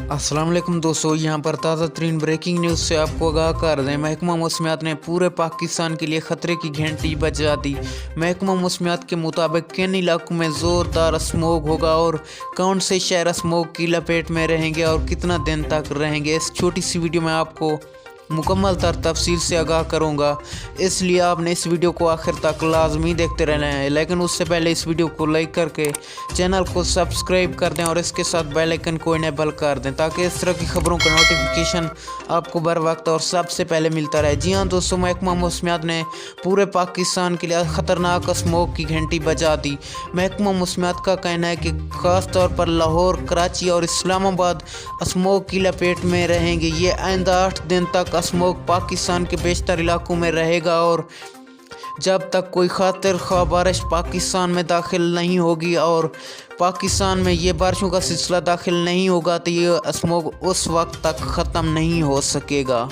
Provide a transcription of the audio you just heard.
अस्सलाम वालेकुम दोस्तों, यहाँ पर ताज़ा तरीन ब्रेकिंग न्यूज़ से आपको आगाह कर दें। महकमा मौसमियात ने पूरे पाकिस्तान के लिए ख़तरे की घंटी बजा दी। महकमा मौसमियात के मुताबिक किन इलाकों में ज़ोरदार स्मोग होगा और कौन से शहर स्मोग की लपेट में रहेंगे और कितना दिन तक रहेंगे, इस छोटी सी वीडियो में आपको मुकम्मल तफसील से आगाह करूँगा, इसलिए आपने इस वीडियो को आखिर तक लाजमी देखते रहना है। लेकिन उससे पहले इस वीडियो को लाइक करके चैनल को सब्सक्राइब कर दें और इसके साथ बेल आइकन को इनेबल कर दें ताकि इस तरह की खबरों का नोटिफिकेशन आपको बर वक्त और सबसे पहले मिलता रहे। जी हाँ दोस्तों, महकमा मौसमियात ने पूरे पाकिस्तान के लिए ख़तरनाक स्मोग की घंटी बजा दी। महकमा मौसमियात का कहना है कि ख़ास तौर पर लाहौर, कराची और इस्लामाबाद स्मोग की लपेट में रहेंगे। ये आइंदा 8 दिन तक स्मोग पाकिस्तान के बेशतर इलाकों में रहेगा और जब तक कोई खातिर ख्वाह बारिश पाकिस्तान में दाखिल नहीं होगी और पाकिस्तान में ये बारिशों का सिलसिला दाखिल नहीं होगा तो ये स्मोग उस वक्त तक ख़त्म नहीं हो सकेगा।